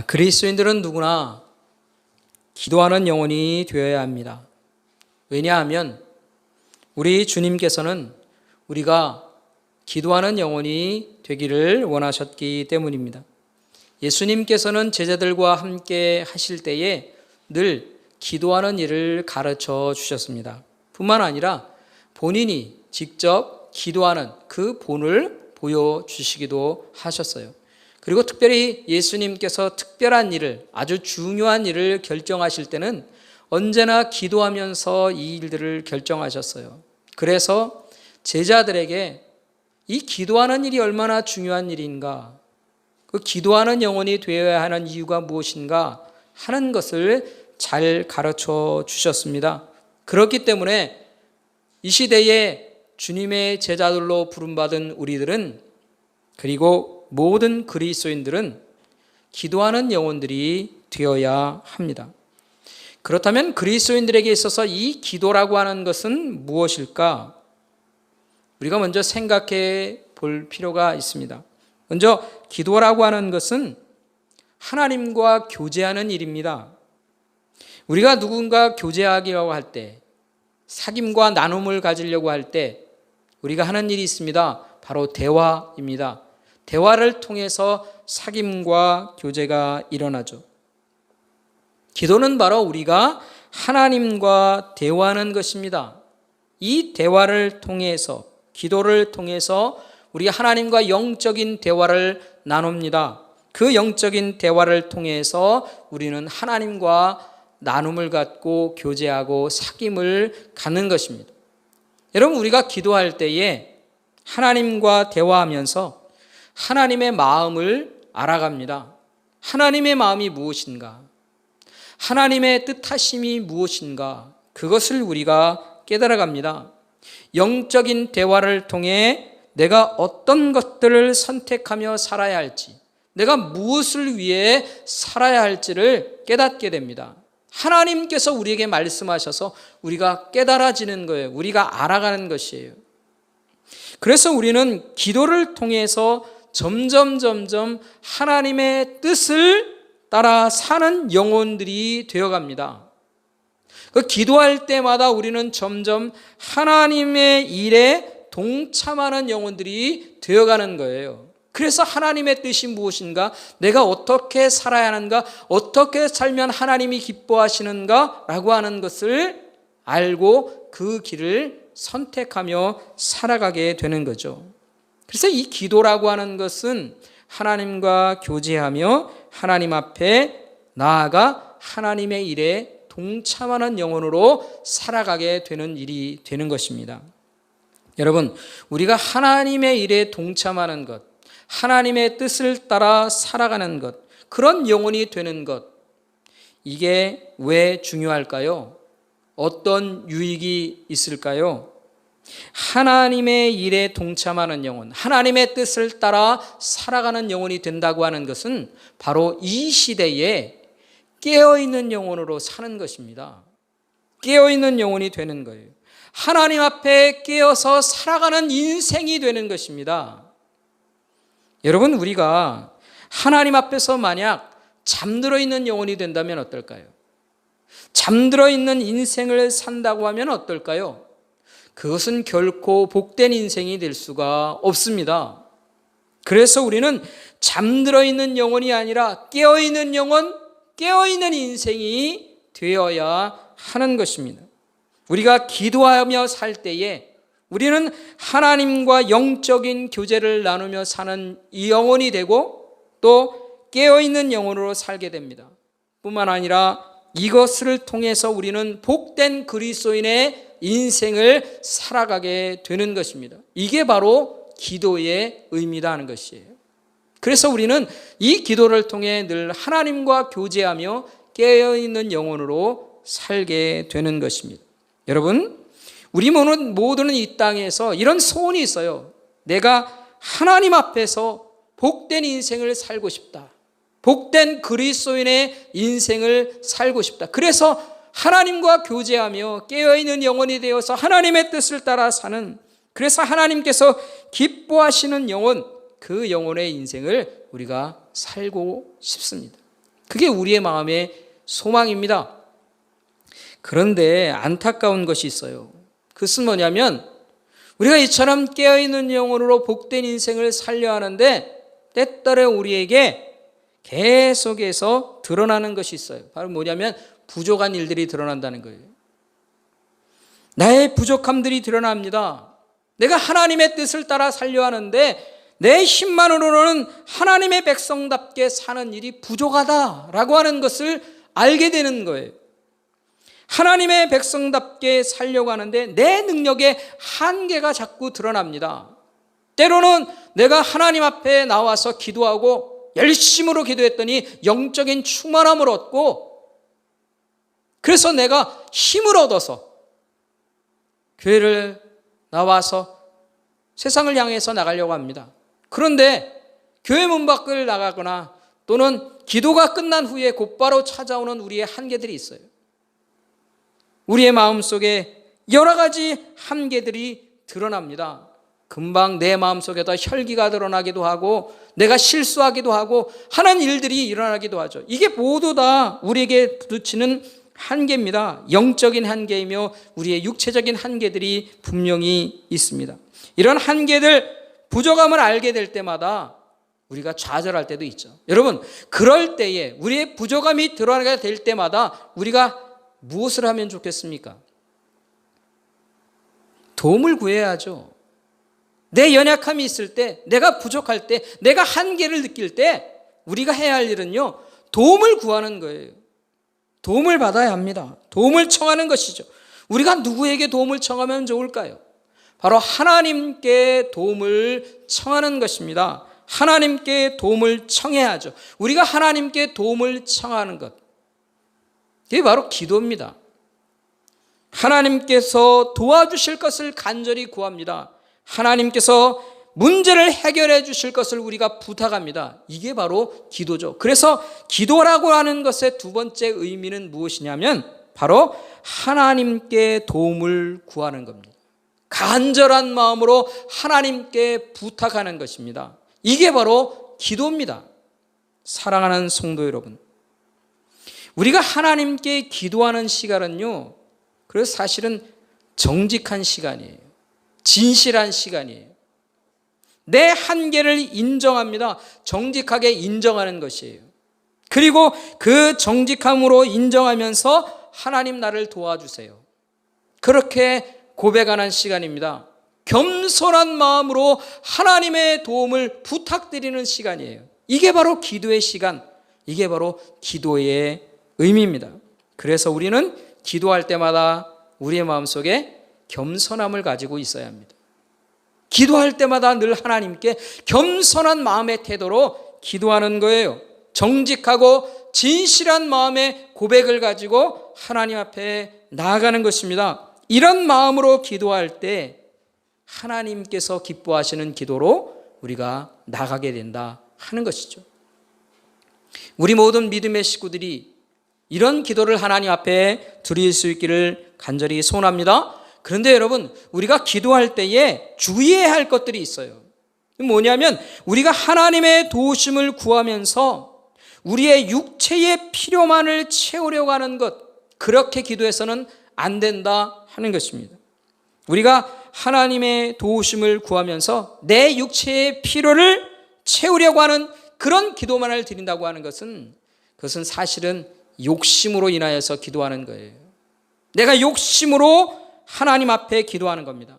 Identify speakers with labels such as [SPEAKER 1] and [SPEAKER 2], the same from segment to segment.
[SPEAKER 1] 그리스도인들은 누구나 기도하는 영혼이 되어야 합니다. 왜냐하면 우리 주님께서는 우리가 기도하는 영혼이 되기를 원하셨기 때문입니다. 예수님께서는 제자들과 함께 하실 때에 늘 기도하는 일을 가르쳐 주셨습니다. 뿐만 아니라 본인이 직접 기도하는 그 본을 보여주시기도 하셨어요. 그리고 특별히 예수님께서 특별한 일을, 아주 중요한 일을 결정하실 때는 언제나 기도하면서 이 일들을 결정하셨어요. 그래서 제자들에게 이 기도하는 일이 얼마나 중요한 일인가, 그 기도하는 영혼이 되어야 하는 이유가 무엇인가 하는 것을 잘 가르쳐 주셨습니다. 그렇기 때문에 이 시대에 주님의 제자들로 부름받은 우리들은, 그리고 모든 그리스도인들은 기도하는 영혼들이 되어야 합니다. 그렇다면 그리스도인들에게 있어서 이 기도라고 하는 것은 무엇일까? 우리가 먼저 생각해 볼 필요가 있습니다. 먼저 기도라고 하는 것은 하나님과 교제하는 일입니다. 우리가 누군가 교제하기라고 할 때, 사귐과 나눔을 가지려고 할 때 우리가 하는 일이 있습니다. 바로 대화입니다. 대화를 통해서 사귐과 교제가 일어나죠. 기도는 바로 우리가 하나님과 대화하는 것입니다. 이 대화를 통해서, 기도를 통해서 우리가 하나님과 영적인 대화를 나눕니다. 그 영적인 대화를 통해서 우리는 하나님과 나눔을 갖고 교제하고 사귐을 갖는 것입니다. 여러분, 우리가 기도할 때에 하나님과 대화하면서 하나님의 마음을 알아갑니다. 하나님의 마음이 무엇인가? 하나님의 뜻하심이 무엇인가? 그것을 우리가 깨달아갑니다. 영적인 대화를 통해 내가 어떤 것들을 선택하며 살아야 할지, 내가 무엇을 위해 살아야 할지를 깨닫게 됩니다. 하나님께서 우리에게 말씀하셔서 우리가 깨달아지는 거예요. 우리가 알아가는 것이에요. 그래서 우리는 기도를 통해서 점점 하나님의 뜻을 따라 사는 영혼들이 되어갑니다. 그 기도할 때마다 우리는 점점 하나님의 일에 동참하는 영혼들이 되어가는 거예요. 그래서 하나님의 뜻이 무엇인가? 내가 어떻게 살아야 하는가? 어떻게 살면 하나님이 기뻐하시는가? 라고 하는 것을 알고 그 길을 선택하며 살아가게 되는 거죠. 그래서 이 기도라고 하는 것은 하나님과 교제하며 하나님 앞에 나아가 하나님의 일에 동참하는 영혼으로 살아가게 되는 일이 되는 것입니다. 여러분, 우리가 하나님의 일에 동참하는 것, 하나님의 뜻을 따라 살아가는 것, 그런 영혼이 되는 것, 이게 왜 중요할까요? 어떤 유익이 있을까요? 하나님의 일에 동참하는 영혼, 하나님의 뜻을 따라 살아가는 영혼이 된다고 하는 것은 바로 이 시대에 깨어있는 영혼으로 사는 것입니다. 깨어있는 영혼이 되는 거예요. 하나님 앞에 깨어서 살아가는 인생이 되는 것입니다. 여러분, 우리가 하나님 앞에서 만약 잠들어 있는 영혼이 된다면 어떨까요? 잠들어 있는 인생을 산다고 하면 어떨까요? 그것은 결코 복된 인생이 될 수가 없습니다. 그래서 우리는 잠들어 있는 영혼이 아니라 깨어있는 영혼, 깨어있는 인생이 되어야 하는 것입니다. 우리가 기도하며 살 때에 우리는 하나님과 영적인 교제를 나누며 사는 이 영혼이 되고 또 깨어있는 영혼으로 살게 됩니다. 뿐만 아니라 이것을 통해서 우리는 복된 그리스도인의 인생을 살아가게 되는 것입니다. 이게 바로 기도의 의미라는 것이에요. 그래서 우리는 이 기도를 통해 늘 하나님과 교제하며 깨어있는 영혼으로 살게 되는 것입니다. 여러분, 우리 모두는 이 땅에서 이런 소원이 있어요. 내가 하나님 앞에서 복된 인생을 살고 싶다. 복된 그리스도인의 인생을 살고 싶다. 그래서 하나님과 교제하며 깨어있는 영혼이 되어서 하나님의 뜻을 따라 사는, 그래서 하나님께서 기뻐하시는 영혼, 그 영혼의 인생을 우리가 살고 싶습니다. 그게 우리의 마음의 소망입니다. 그런데 안타까운 것이 있어요. 그것은 뭐냐면 우리가 이처럼 깨어있는 영혼으로 복된 인생을 살려 하는데 때때로 우리에게 계속해서 드러나는 것이 있어요. 바로 뭐냐면 부족한 일들이 드러난다는 거예요. 나의 부족함들이 드러납니다. 내가 하나님의 뜻을 따라 살려 하는데 내 힘만으로는 하나님의 백성답게 사는 일이 부족하다라고 하는 것을 알게 되는 거예요. 하나님의 백성답게 살려고 하는데 내 능력의 한계가 자꾸 드러납니다. 때로는 내가 하나님 앞에 나와서 기도하고 열심으로 기도했더니 영적인 충만함을 얻고 그래서 내가 힘을 얻어서 교회를 나와서 세상을 향해서 나가려고 합니다. 그런데 교회 문 밖을 나가거나 또는 기도가 끝난 후에 곧바로 찾아오는 우리의 한계들이 있어요. 우리의 마음속에 여러 가지 한계들이 드러납니다. 금방 내 마음속에다 혈기가 드러나기도 하고 내가 실수하기도 하고 하는 일들이 일어나기도 하죠. 이게 모두 다 우리에게 부딪히는 한계입니다. 영적인 한계이며 우리의 육체적인 한계들이 분명히 있습니다. 이런 한계들, 부족함을 알게 될 때마다 우리가 좌절할 때도 있죠. 여러분, 그럴 때에 우리의 부족함이 드러나게 될 때마다 우리가 무엇을 하면 좋겠습니까? 도움을 구해야죠. 내 연약함이 있을 때, 내가 부족할 때, 내가 한계를 느낄 때 우리가 해야 할 일은요, 도움을 구하는 거예요. 도움을 받아야 합니다. 도움을 청하는 것이죠. 우리가 누구에게 도움을 청하면 좋을까요? 바로 하나님께 도움을 청하는 것입니다. 하나님께 도움을 청해야죠. 우리가 하나님께 도움을 청하는 것, 이게 바로 기도입니다. 하나님께서 도와주실 것을 간절히 구합니다. 하나님께서 문제를 해결해 주실 것을 우리가 부탁합니다. 이게 바로 기도죠. 그래서 기도라고 하는 것의 두 번째 의미는 무엇이냐면 바로 하나님께 도움을 구하는 겁니다. 간절한 마음으로 하나님께 부탁하는 것입니다. 이게 바로 기도입니다. 사랑하는 성도 여러분, 우리가 하나님께 기도하는 시간은요, 그래서 사실은 정직한 시간이에요. 진실한 시간이에요. 내 한계를 인정합니다. 정직하게 인정하는 것이에요. 그리고 그 정직함으로 인정하면서 하나님 나를 도와주세요, 그렇게 고백하는 시간입니다. 겸손한 마음으로 하나님의 도움을 부탁드리는 시간이에요. 이게 바로 기도의 시간, 이게 바로 기도의 의미입니다. 그래서 우리는 기도할 때마다 우리의 마음속에 겸손함을 가지고 있어야 합니다. 기도할 때마다 늘 하나님께 겸손한 마음의 태도로 기도하는 거예요. 정직하고 진실한 마음의 고백을 가지고 하나님 앞에 나아가는 것입니다. 이런 마음으로 기도할 때 하나님께서 기뻐하시는 기도로 우리가 나가게 된다 하는 것이죠. 우리 모든 믿음의 식구들이 이런 기도를 하나님 앞에 드릴 수 있기를 간절히 소원합니다. 그런데 여러분, 우리가 기도할 때에 주의해야 할 것들이 있어요. 뭐냐면 우리가 하나님의 도우심을 구하면서 우리의 육체의 필요만을 채우려고 하는 것, 그렇게 기도해서는 안 된다 하는 것입니다. 우리가 하나님의 도우심을 구하면서 내 육체의 필요를 채우려고 하는 그런 기도만을 드린다고 하는 것은, 그것은 사실은 욕심으로 인하여서 기도하는 거예요. 내가 욕심으로 하나님 앞에 기도하는 겁니다.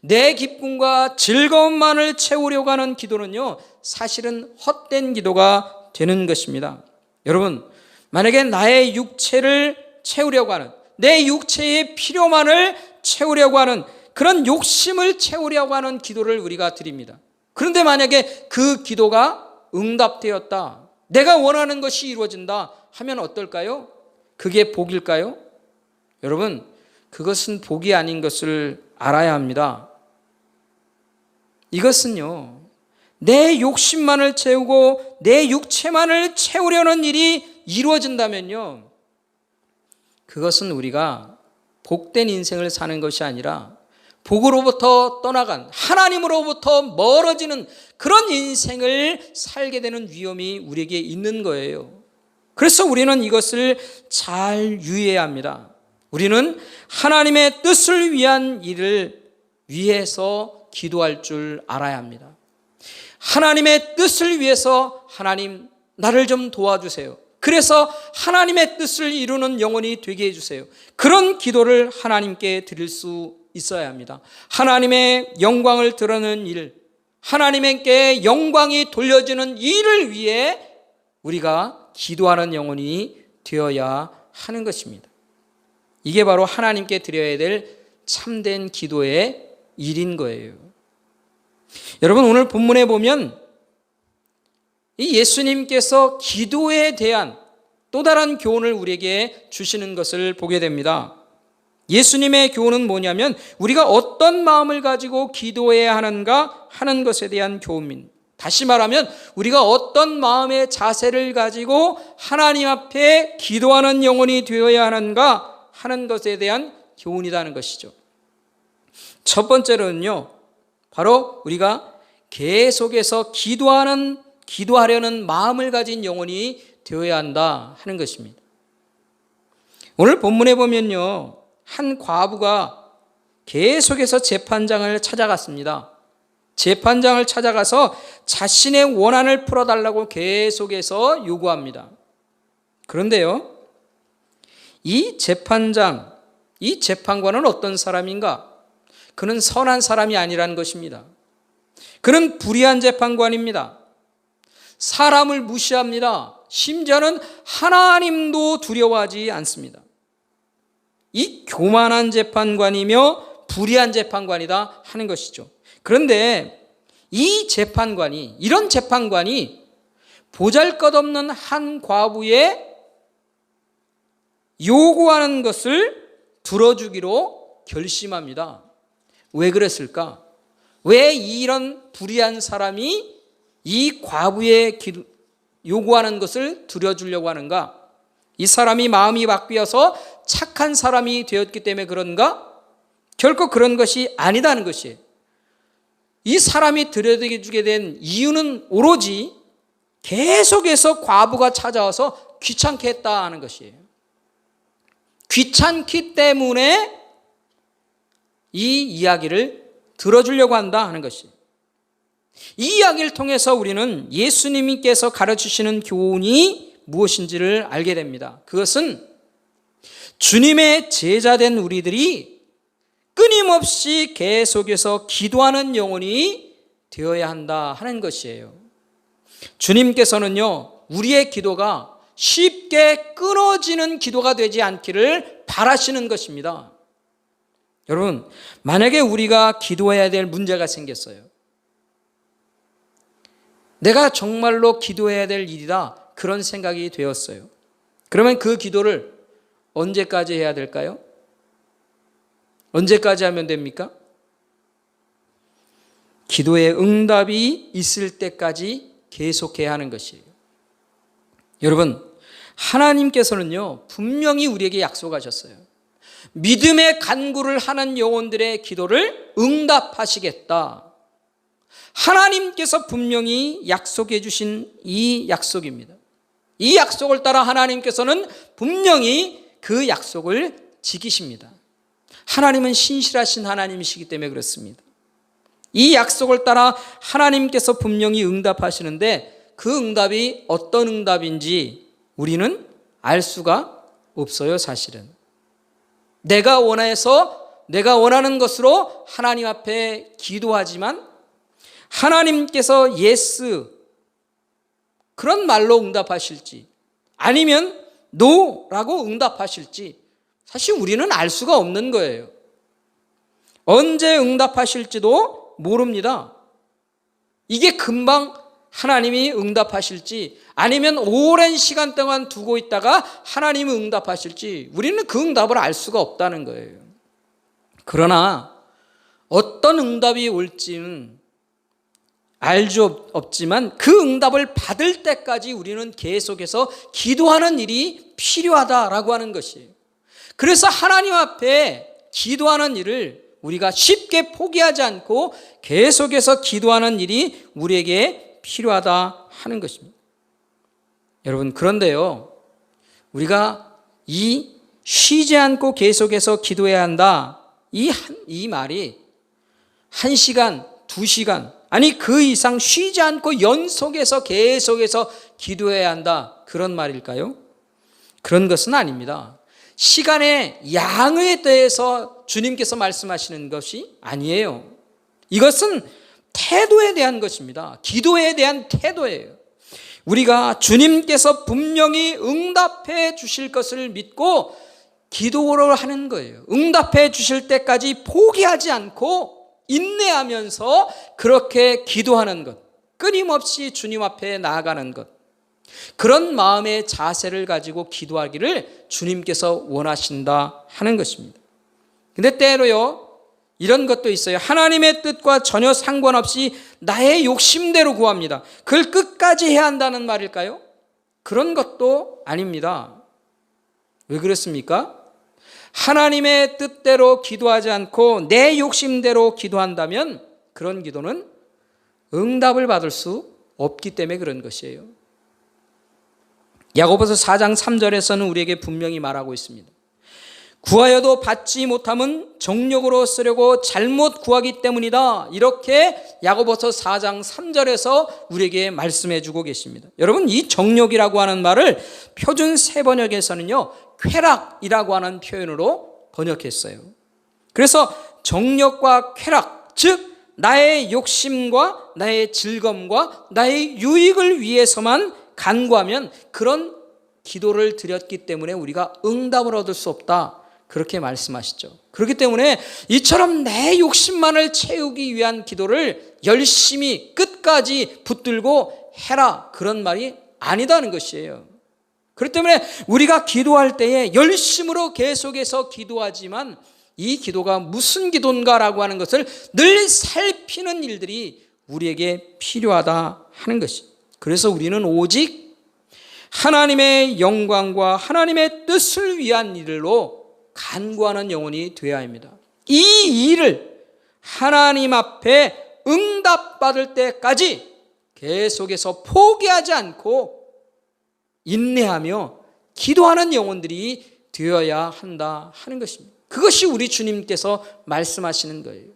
[SPEAKER 1] 내 기쁨과 즐거움만을 채우려고 하는 기도는요, 사실은 헛된 기도가 되는 것입니다. 여러분, 만약에 나의 육체를 채우려고 하는, 내 육체의 필요만을 채우려고 하는 그런 욕심을 채우려고 하는 기도를 우리가 드립니다. 그런데 만약에 그 기도가 응답되었다, 내가 원하는 것이 이루어진다 하면 어떨까요? 그게 복일까요? 여러분, 그것은 복이 아닌 것을 알아야 합니다. 이것은요, 내 욕심만을 채우고 내 육체만을 채우려는 일이 이루어진다면요, 그것은 우리가 복된 인생을 사는 것이 아니라 복으로부터 떠나간, 하나님으로부터 멀어지는 그런 인생을 살게 되는 위험이 우리에게 있는 거예요. 그래서 우리는 이것을 잘 유의해야 합니다. 우리는 하나님의 뜻을 위한 일을 위해서 기도할 줄 알아야 합니다. 하나님의 뜻을 위해서 하나님 나를 좀 도와주세요. 그래서 하나님의 뜻을 이루는 영혼이 되게 해주세요. 그런 기도를 하나님께 드릴 수 있어야 합니다. 하나님의 영광을 드러내는 일, 하나님께 영광이 돌려지는 일을 위해 우리가 기도하는 영혼이 되어야 하는 것입니다. 이게 바로 하나님께 드려야 될 참된 기도의 일인 거예요. 여러분, 오늘 본문에 보면 이 예수님께서 기도에 대한 또 다른 교훈을 우리에게 주시는 것을 보게 됩니다. 예수님의 교훈은 뭐냐면 우리가 어떤 마음을 가지고 기도해야 하는가 하는 것에 대한 교훈입니다. 다시 말하면 우리가 어떤 마음의 자세를 가지고 하나님 앞에 기도하는 영혼이 되어야 하는가 하는 것에 대한 교훈이라는 것이죠. 첫 번째로는요, 바로 우리가 계속해서 기도하려는 마음을 가진 영혼이 되어야 한다 하는 것입니다. 오늘 본문에 보면요, 한 과부가 계속해서 재판장을 찾아갔습니다. 재판장을 찾아가서 자신의 원한을 풀어달라고 계속해서 요구합니다. 그런데요, 이 재판관은 어떤 사람인가? 그는 선한 사람이 아니라는 것입니다. 그는 불의한 재판관입니다. 사람을 무시합니다. 심지어는 하나님도 두려워하지 않습니다. 이 교만한 재판관이며 불의한 재판관이다 하는 것이죠. 그런데 이런 재판관이 보잘것없는 한 과부의 요구하는 것을 들어주기로 결심합니다. 왜 그랬을까? 왜 이런 불의한 사람이 이 과부의 요구하는 것을 들어주려고 하는가? 이 사람이 마음이 바뀌어서 착한 사람이 되었기 때문에 그런가? 결코 그런 것이 아니다는 것이에요. 이 사람이 들여주게 된 이유는 오로지 계속해서 과부가 찾아와서 귀찮게 했다 하는 것이에요. 귀찮기 때문에 이 이야기를 들어주려고 한다 하는 것이에요. 이 이야기를 통해서 우리는 예수님께서 가르치시는 교훈이 무엇인지를 알게 됩니다. 그것은 주님의 제자된 우리들이 끊임없이 계속해서 기도하는 영혼이 되어야 한다 하는 것이에요. 주님께서는요, 우리의 기도가 쉽게 끊어지는 기도가 되지 않기를 바라시는 것입니다. 여러분, 만약에 우리가 기도해야 될 문제가 생겼어요. 내가 정말로 기도해야 될 일이다, 그런 생각이 되었어요. 그러면 그 기도를 언제까지 해야 될까요? 언제까지 하면 됩니까? 기도의 응답이 있을 때까지 계속해야 하는 것이에요. 여러분, 하나님께서는요, 분명히 우리에게 약속하셨어요. 믿음의 간구를 하는 영혼들의 기도를 응답하시겠다. 하나님께서 분명히 약속해 주신 이 약속입니다. 이 약속을 따라 하나님께서는 분명히 그 약속을 지키십니다. 하나님은 신실하신 하나님이시기 때문에 그렇습니다. 이 약속을 따라 하나님께서 분명히 응답하시는데 그 응답이 어떤 응답인지 우리는 알 수가 없어요, 사실은. 내가 원하는 것으로 하나님 앞에 기도하지만 하나님께서 예스, 그런 말로 응답하실지 아니면 노라고 응답하실지 사실 우리는 알 수가 없는 거예요. 언제 응답하실지도 모릅니다. 이게 금방 하나님이 응답하실지 아니면 오랜 시간 동안 두고 있다가 하나님이 응답하실지 우리는 그 응답을 알 수가 없다는 거예요. 그러나 어떤 응답이 올지는 알 수 없지만 그 응답을 받을 때까지 우리는 계속해서 기도하는 일이 필요하다라고 하는 것이에요. 그래서 하나님 앞에 기도하는 일을 우리가 쉽게 포기하지 않고 계속해서 기도하는 일이 우리에게 필요하다 하는 것입니다. 여러분, 그런데요, 우리가 이 쉬지 않고 계속해서 기도해야 한다. 이 말이 1시간, 2시간, 아니 그 이상 쉬지 않고 연속해서 계속해서 기도해야 한다. 그런 말일까요? 그런 것은 아닙니다. 시간의 양에 대해서 주님께서 말씀하시는 것이 아니에요. 이것은 태도에 대한 것입니다. 기도에 대한 태도예요. 우리가 주님께서 분명히 응답해 주실 것을 믿고 기도를 하는 거예요. 응답해 주실 때까지 포기하지 않고 인내하면서 그렇게 기도하는 것, 끊임없이 주님 앞에 나아가는 것, 그런 마음의 자세를 가지고 기도하기를 주님께서 원하신다 하는 것입니다. 근데 때로요, 이런 것도 있어요. 하나님의 뜻과 전혀 상관없이 나의 욕심대로 구합니다. 그걸 끝까지 해야 한다는 말일까요? 그런 것도 아닙니다. 왜 그렇습니까? 하나님의 뜻대로 기도하지 않고 내 욕심대로 기도한다면 그런 기도는 응답을 받을 수 없기 때문에 그런 것이에요. 야고보서 4장 3절에서는 우리에게 분명히 말하고 있습니다. 구하여도 받지 못함은 정욕으로 쓰려고 잘못 구하기 때문이다. 이렇게 야고보서 4장 3절에서 우리에게 말씀해 주고 계십니다. 여러분, 이 정욕이라고 하는 말을 표준 세번역에서는요, 쾌락이라고 하는 표현으로 번역했어요. 그래서 정욕과 쾌락, 즉 나의 욕심과 나의 즐거움과 나의 유익을 위해서만 간구하면 그런 기도를 드렸기 때문에 우리가 응답을 얻을 수 없다. 그렇게 말씀하시죠. 그렇기 때문에 이처럼 내 욕심만을 채우기 위한 기도를 열심히 끝까지 붙들고 해라, 그런 말이 아니다는 것이에요. 그렇기 때문에 우리가 기도할 때에 열심으로 계속해서 기도하지만 이 기도가 무슨 기도인가라고 하는 것을 늘 살피는 일들이 우리에게 필요하다 하는 것입니다. 그래서 우리는 오직 하나님의 영광과 하나님의 뜻을 위한 일로 간구하는 영혼이 되어야 합니다. 이 일을 하나님 앞에 응답받을 때까지 계속해서 포기하지 않고 인내하며 기도하는 영혼들이 되어야 한다 하는 것입니다. 그것이 우리 주님께서 말씀하시는 거예요.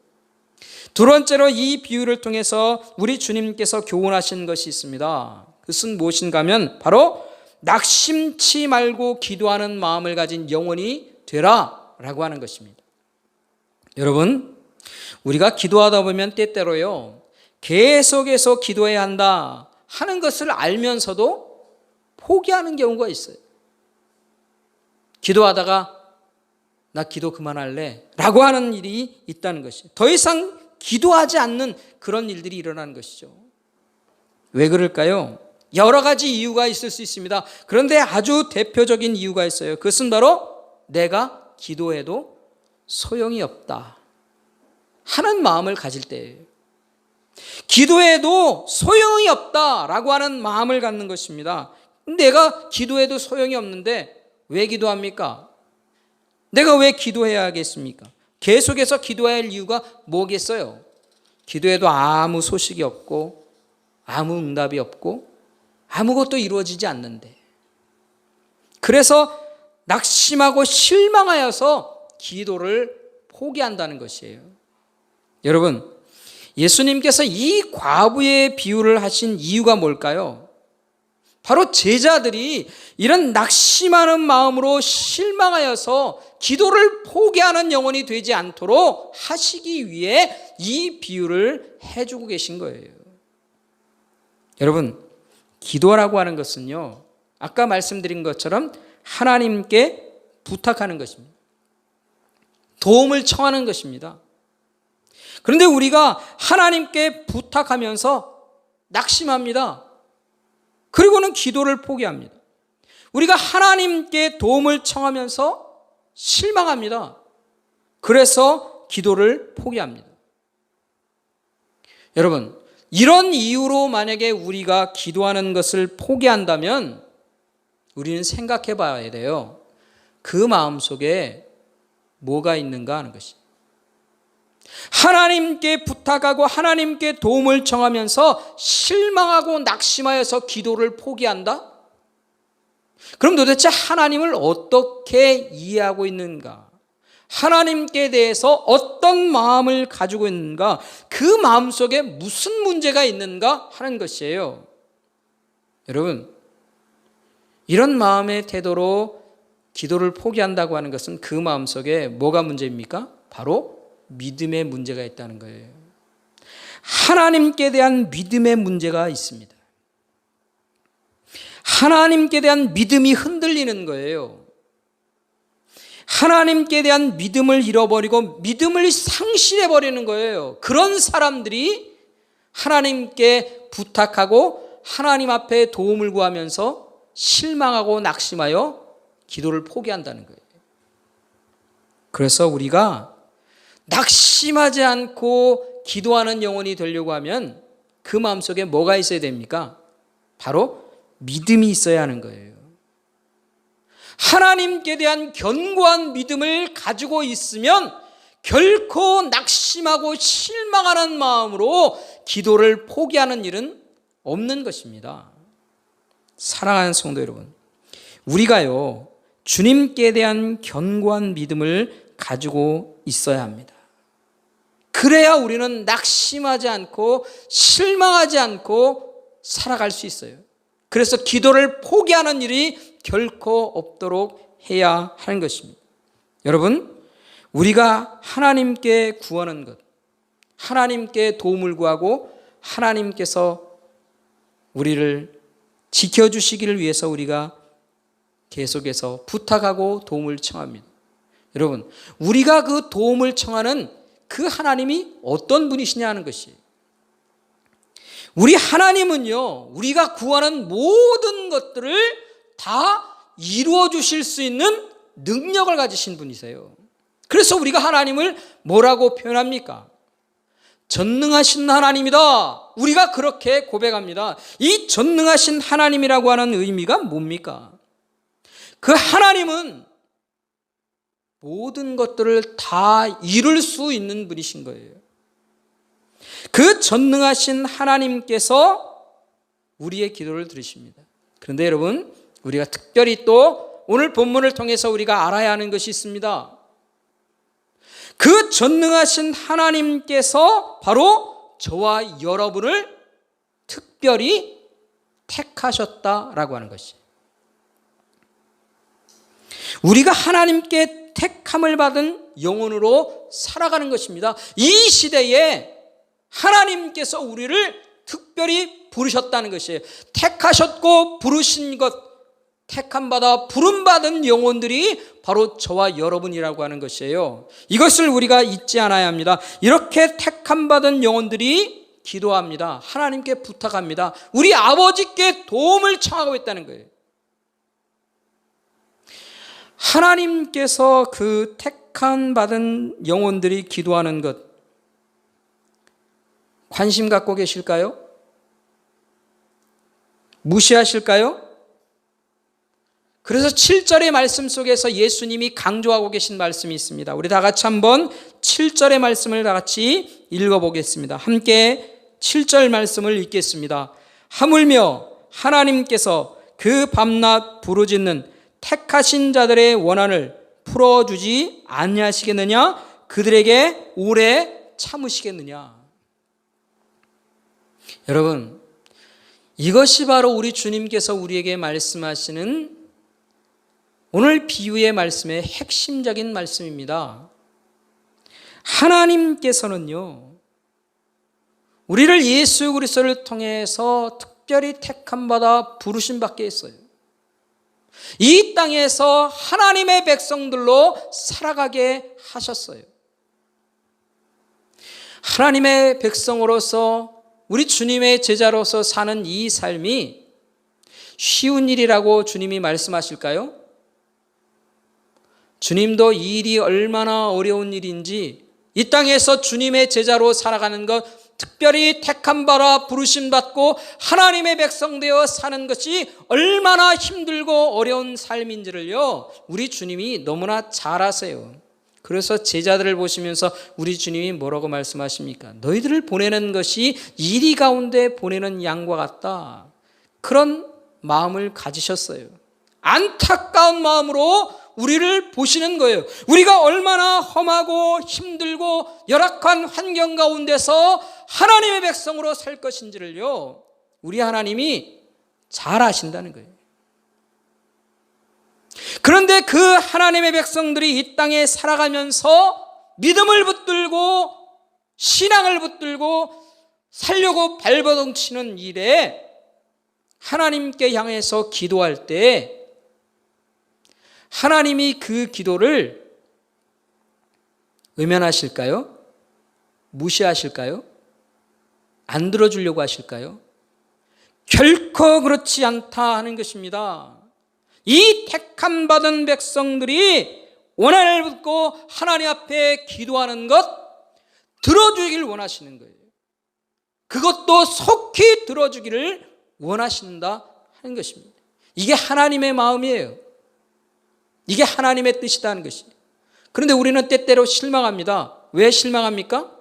[SPEAKER 1] 두 번째로 이 비유를 통해서 우리 주님께서 교훈하신 것이 있습니다. 그것은 무엇인가 하면 바로 낙심치 말고 기도하는 마음을 가진 영혼이 되라 라고 하는 것입니다. 여러분, 우리가 기도하다 보면 때때로요, 계속해서 기도해야 한다 하는 것을 알면서도 포기하는 경우가 있어요. 기도하다가 나 기도 그만할래 라고 하는 일이 있다는 것이에요. 더 이상 기도하지 않는 그런 일들이 일어나는 것이죠. 왜 그럴까요? 여러 가지 이유가 있을 수 있습니다. 그런데 아주 대표적인 이유가 있어요. 그것은 바로 내가 기도해도 소용이 없다 하는 마음을 가질 때예요. 기도해도 소용이 없다라고 하는 마음을 갖는 것입니다. 내가 기도해도 소용이 없는데 왜 기도합니까? 내가 왜 기도해야 하겠습니까? 계속해서 기도해야 할 이유가 뭐겠어요? 기도해도 아무 소식이 없고 아무 응답이 없고 아무것도 이루어지지 않는데, 그래서 낙심하고 실망하여서 기도를 포기한다는 것이에요. 여러분, 예수님께서 이 과부의 비유를 하신 이유가 뭘까요? 바로 제자들이 이런 낙심하는 마음으로 실망하여서 기도를 포기하는 영혼이 되지 않도록 하시기 위해 이 비유를 해주고 계신 거예요. 여러분, 기도라고 하는 것은요, 아까 말씀드린 것처럼 하나님께 부탁하는 것입니다. 도움을 청하는 것입니다. 그런데 우리가 하나님께 부탁하면서 낙심합니다. 그리고는 기도를 포기합니다. 우리가 하나님께 도움을 청하면서 실망합니다. 그래서 기도를 포기합니다. 여러분, 이런 이유로 만약에 우리가 기도하는 것을 포기한다면 우리는 생각해 봐야 돼요. 그 마음속에 뭐가 있는가 하는 것이. 하나님께 부탁하고 하나님께 도움을 청하면서 실망하고 낙심하여서 기도를 포기한다? 그럼 도대체 하나님을 어떻게 이해하고 있는가? 하나님께 대해서 어떤 마음을 가지고 있는가? 그 마음 속에 무슨 문제가 있는가 하는 것이에요. 여러분, 이런 마음의 태도로 기도를 포기한다고 하는 것은 그 마음 속에 뭐가 문제입니까? 바로 믿음의 문제가 있다는 거예요. 하나님께 대한 믿음의 문제가 있습니다. 하나님께 대한 믿음이 흔들리는 거예요. 하나님께 대한 믿음을 잃어버리고 믿음을 상실해버리는 거예요. 그런 사람들이 하나님께 부탁하고 하나님 앞에 도움을 구하면서 실망하고 낙심하여 기도를 포기한다는 거예요. 그래서 우리가 낙심하지 않고 기도하는 영혼이 되려고 하면 그 마음속에 뭐가 있어야 됩니까? 바로 믿음이 있어야 하는 거예요. 하나님께 대한 견고한 믿음을 가지고 있으면 결코 낙심하고 실망하는 마음으로 기도를 포기하는 일은 없는 것입니다. 사랑하는 성도 여러분, 우리가요, 주님께 대한 견고한 믿음을 가지고 있어야 합니다. 그래야 우리는 낙심하지 않고 실망하지 않고 살아갈 수 있어요. 그래서 기도를 포기하는 일이 결코 없도록 해야 하는 것입니다. 여러분, 우리가 하나님께 구하는 것, 하나님께 도움을 구하고 하나님께서 우리를 지켜주시기를 위해서 우리가 계속해서 부탁하고 도움을 청합니다. 여러분, 우리가 그 도움을 청하는 그 하나님이 어떤 분이시냐 하는 것이에요. 우리 하나님은요, 우리가 구하는 모든 것들을 다 이루어 주실 수 있는 능력을 가지신 분이세요. 그래서 우리가 하나님을 뭐라고 표현합니까? 전능하신 하나님이다. 우리가 그렇게 고백합니다. 이 전능하신 하나님이라고 하는 의미가 뭡니까? 그 하나님은 모든 것들을 다 이룰 수 있는 분이신 거예요. 그 전능하신 하나님께서 우리의 기도를 들으십니다. 그런데 여러분, 우리가 특별히 또 오늘 본문을 통해서 우리가 알아야 하는 것이 있습니다. 그 전능하신 하나님께서 바로 저와 여러분을 특별히 택하셨다라고 하는 것이에요. 우리가 하나님께 택함을 받은 영혼으로 살아가는 것입니다. 이 시대에 하나님께서 우리를 특별히 부르셨다는 것이에요. 택하셨고 부르신 것, 택함받아 부름받은 영혼들이 바로 저와 여러분이라고 하는 것이에요. 이것을 우리가 잊지 않아야 합니다. 이렇게 택함받은 영혼들이 기도합니다. 하나님께 부탁합니다. 우리 아버지께 도움을 청하고 있다는 거예요. 하나님께서 그 택함받은 영혼들이 기도하는 것 관심 갖고 계실까요? 무시하실까요? 그래서 7절의 말씀 속에서 예수님이 강조하고 계신 말씀이 있습니다. 우리 다 같이 한번 7절의 말씀을 다 같이 읽어보겠습니다. 함께 7절 말씀을 읽겠습니다. 하물며 하나님께서 그 밤낮 부르짖는 택하신 자들의 원한을 풀어주지 아니하시겠느냐? 그들에게 오래 참으시겠느냐? 여러분, 이것이 바로 우리 주님께서 우리에게 말씀하시는 오늘 비유의 말씀의 핵심적인 말씀입니다. 하나님께서는요, 우리를 예수 그리스도를 통해서 특별히 택함받아 부르심 받게 했어요. 이 땅에서 하나님의 백성들로 살아가게 하셨어요. 하나님의 백성으로서 우리 주님의 제자로서 사는 이 삶이 쉬운 일이라고 주님이 말씀하실까요? 주님도 이 일이 얼마나 어려운 일인지, 이 땅에서 주님의 제자로 살아가는 것, 특별히 택함 받아 부르심 받고 하나님의 백성 되어 사는 것이 얼마나 힘들고 어려운 삶인지를요, 우리 주님이 너무나 잘 아세요. 그래서 제자들을 보시면서 우리 주님이 뭐라고 말씀하십니까? 너희들을 보내는 것이 이리 가운데 보내는 양과 같다. 그런 마음을 가지셨어요. 안타까운 마음으로 우리를 보시는 거예요. 우리가 얼마나 험하고 힘들고 열악한 환경 가운데서 하나님의 백성으로 살 것인지를요, 우리 하나님이 잘 아신다는 거예요. 그런데 그 하나님의 백성들이 이 땅에 살아가면서 믿음을 붙들고 신앙을 붙들고 살려고 발버둥치는 일에 하나님께 향해서 기도할 때 하나님이 그 기도를 외면하실까요? 무시하실까요? 안 들어주려고 하실까요? 결코 그렇지 않다 하는 것입니다. 이 택함 받은 백성들이 원한을 붙고 하나님 앞에 기도하는 것 들어주길 원하시는 거예요. 그것도 속히 들어주기를 원하신다 하는 것입니다. 이게 하나님의 마음이에요. 이게 하나님의 뜻이라는 것이. 그런데 우리는 때때로 실망합니다. 왜 실망합니까?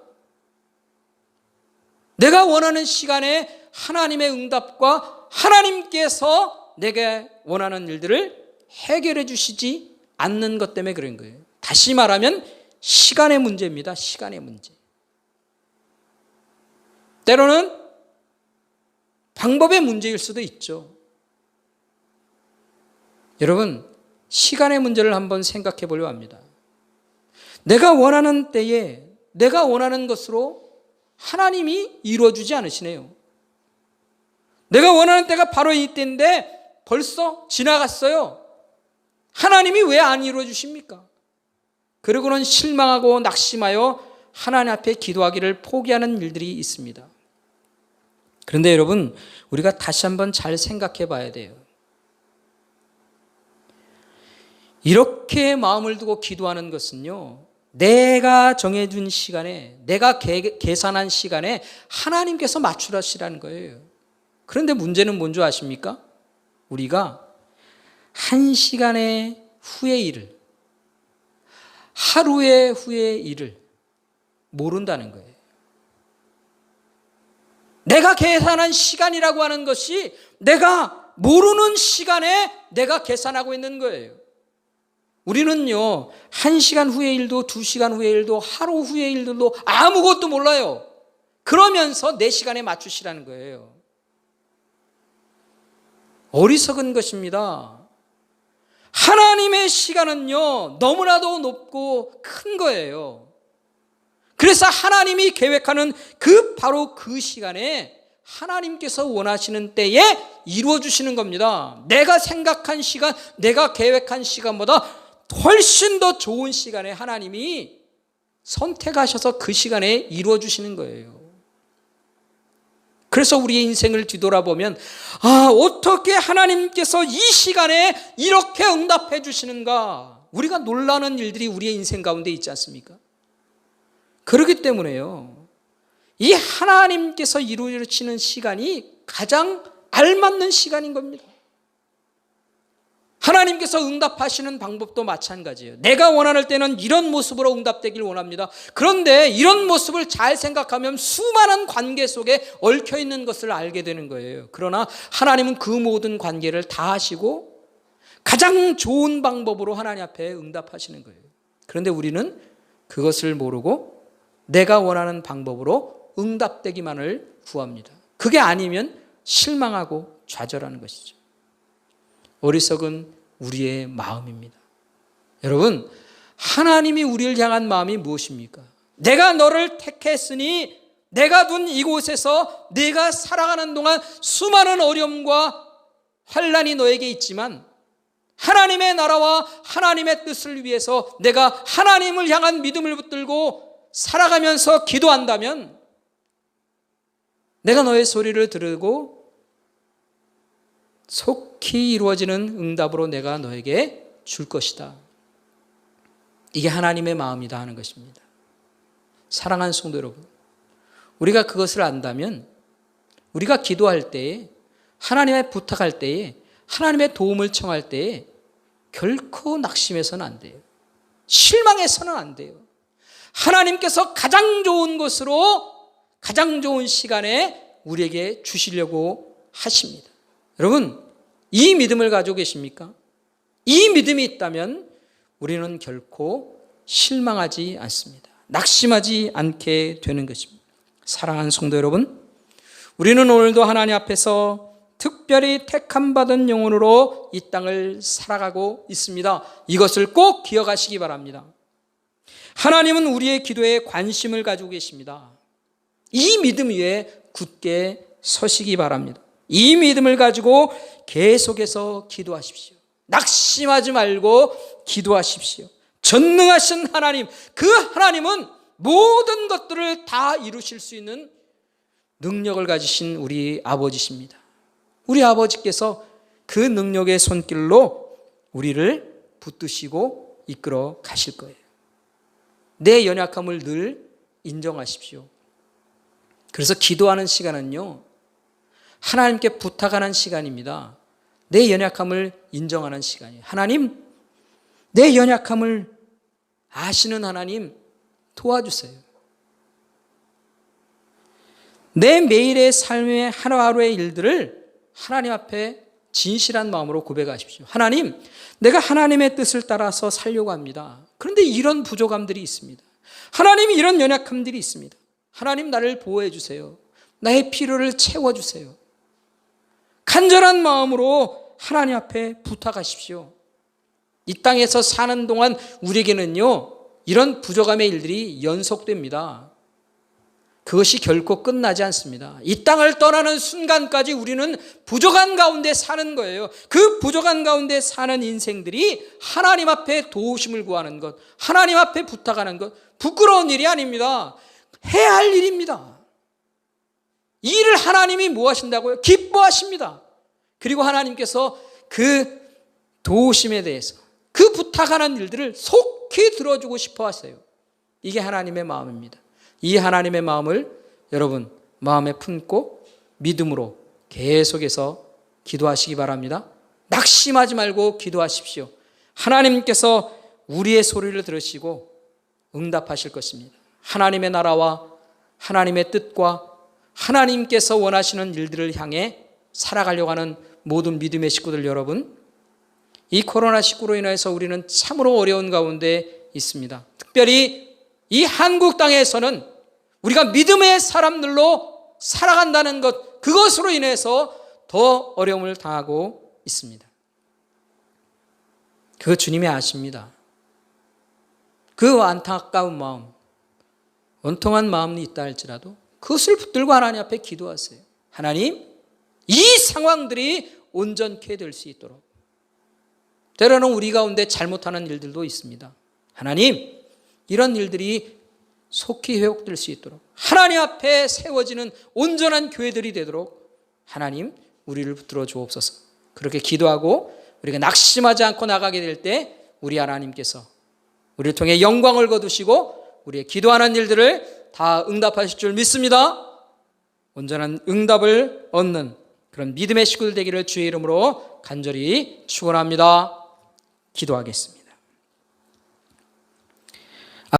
[SPEAKER 1] 내가 원하는 시간에 하나님의 응답과 하나님께서 내게 원하는 일들을 해결해 주시지 않는 것 때문에 그런 거예요. 다시 말하면 시간의 문제입니다. 시간의 문제. 때로는 방법의 문제일 수도 있죠. 여러분, 시간의 문제를 한번 생각해 보려고 합니다. 내가 원하는 때에 내가 원하는 것으로 하나님이 이루어주지 않으시네요. 내가 원하는 때가 바로 이때인데 벌써 지나갔어요. 하나님이 왜 안 이루어주십니까? 그러고는 실망하고 낙심하여 하나님 앞에 기도하기를 포기하는 일들이 있습니다. 그런데 여러분, 우리가 다시 한번 잘 생각해 봐야 돼요. 이렇게 마음을 두고 기도하는 것은요, 내가 정해준 시간에, 내가 계산한 시간에 하나님께서 맞추라시라는 거예요. 그런데 문제는 뭔지 아십니까? 우리가 한 시간의 후의 일을, 하루의 후의 일을 모른다는 거예요. 내가 계산한 시간이라고 하는 것이 내가 모르는 시간에 내가 계산하고 있는 거예요. 우리는요, 1시간 후의 일도 2시간 후의 일도 하루 후의 일들도 아무것도 몰라요. 그러면서 내 시간에 맞추시라는 거예요. 어리석은 것입니다. 하나님의 시간은요, 너무나도 높고 큰 거예요. 그래서 하나님이 계획하는 바로 그 시간에 하나님께서 원하시는 때에 이루어 주시는 겁니다. 내가 생각한 시간, 내가 계획한 시간보다 훨씬 더 좋은 시간에 하나님이 선택하셔서 그 시간에 이루어 주시는 거예요. 그래서 우리의 인생을 뒤돌아보면, 어떻게 하나님께서 이 시간에 이렇게 응답해 주시는가? 우리가 놀라는 일들이 우리의 인생 가운데 있지 않습니까? 그렇기 때문에요, 이 하나님께서 이루어지는 시간이 가장 알맞는 시간인 겁니다. 하나님께서 응답하시는 방법도 마찬가지예요. 내가 원하는 때는 이런 모습으로 응답되길 원합니다. 그런데 이런 모습을 잘 생각하면 수많은 관계 속에 얽혀 있는 것을 알게 되는 거예요. 그러나 하나님은 그 모든 관계를 다 하시고 가장 좋은 방법으로 하나님 앞에 응답하시는 거예요. 그런데 우리는 그것을 모르고 내가 원하는 방법으로 응답되기만을 구합니다. 그게 아니면 실망하고 좌절하는 것이죠. 어리석은 우리의 마음입니다. 여러분, 하나님이 우리를 향한 마음이 무엇입니까? 내가 너를 택했으니 내가 둔 이곳에서 내가 살아가는 동안 수많은 어려움과 환난이 너에게 있지만 하나님의 나라와 하나님의 뜻을 위해서 내가 하나님을 향한 믿음을 붙들고 살아가면서 기도한다면 내가 너의 소리를 들고 속히 이루어지는 응답으로 내가 너에게 줄 것이다. 이게 하나님의 마음이다 하는 것입니다. 사랑하는 성도 여러분, 우리가 그것을 안다면 우리가 기도할 때에, 하나님의 부탁할 때에, 하나님의 도움을 청할 때에 결코 낙심해서는 안 돼요. 실망해서는 안 돼요. 하나님께서 가장 좋은 것으로 가장 좋은 시간에 우리에게 주시려고 하십니다. 여러분, 이 믿음을 가지고 계십니까? 이 믿음이 있다면 우리는 결코 실망하지 않습니다. 낙심하지 않게 되는 것입니다. 사랑하는 성도 여러분, 우리는 오늘도 하나님 앞에서 특별히 택함받은 영혼으로 이 땅을 살아가고 있습니다. 이것을 꼭 기억하시기 바랍니다. 하나님은 우리의 기도에 관심을 가지고 계십니다. 이 믿음 위에 굳게 서시기 바랍니다. 이 믿음을 가지고 계속해서 기도하십시오. 낙심하지 말고 기도하십시오. 전능하신 하나님, 그 하나님은 모든 것들을 다 이루실 수 있는 능력을 가지신 우리 아버지십니다. 우리 아버지께서 그 능력의 손길로 우리를 붙드시고 이끌어 가실 거예요. 내 연약함을 늘 인정하십시오. 그래서 기도하는 시간은요, 하나님께 부탁하는 시간입니다. 내 연약함을 인정하는 시간이에요. 하나님, 내 연약함을 아시는 하나님 도와주세요. 내 매일의 삶의 하루하루의 일들을 하나님 앞에 진실한 마음으로 고백하십시오. 하나님, 내가 하나님의 뜻을 따라서 살려고 합니다. 그런데 이런 부족함들이 있습니다. 하나님, 이런 연약함들이 있습니다. 하나님, 나를 보호해 주세요. 나의 필요를 채워주세요. 간절한 마음으로 하나님 앞에 부탁하십시오. 이 땅에서 사는 동안 우리에게는요, 이런 부족함의 일들이 연속됩니다. 그것이 결코 끝나지 않습니다. 이 땅을 떠나는 순간까지 우리는 부족한 가운데 사는 거예요. 그 부족한 가운데 사는 인생들이 하나님 앞에 도우심을 구하는 것, 하나님 앞에 부탁하는 것, 부끄러운 일이 아닙니다. 해야 할 일입니다. 이 일을 하나님이 뭐 하신다고요? 기뻐하십니다. 그리고 하나님께서 그 도우심에 대해서, 그 부탁하는 일들을 속히 들어주고 싶어 하세요. 이게 하나님의 마음입니다. 이 하나님의 마음을 여러분 마음에 품고 믿음으로 계속해서 기도하시기 바랍니다. 낙심하지 말고 기도하십시오. 하나님께서 우리의 소리를 들으시고 응답하실 것입니다. 하나님의 나라와 하나님의 뜻과 하나님께서 원하시는 일들을 향해 살아가려고 하는 모든 믿음의 식구들 여러분, 이 코로나19로 인해서 우리는 참으로 어려운 가운데 있습니다. 특별히 이 한국 땅에서는 우리가 믿음의 사람들로 살아간다는 것, 그것으로 인해서 더 어려움을 당하고 있습니다. 그거 주님이 아십니다. 그 안타까운 마음, 원통한 마음이 있다 할지라도 그것을 붙들고 하나님 앞에 기도하세요. 하나님, 이 상황들이 온전케 될 수 있도록. 때로는 우리 가운데 잘못하는 일들도 있습니다. 하나님, 이런 일들이 속히 회복될 수 있도록, 하나님 앞에 세워지는 온전한 교회들이 되도록 하나님 우리를 붙들어 주옵소서. 그렇게 기도하고 우리가 낙심하지 않고 나가게 될 때 우리 하나님께서 우리를 통해 영광을 거두시고 우리의 기도하는 일들을 다 응답하실 줄 믿습니다. 온전한 응답을 얻는 그런 믿음의 식구들 되기를 주의 이름으로 간절히 축원합니다. 기도하겠습니다.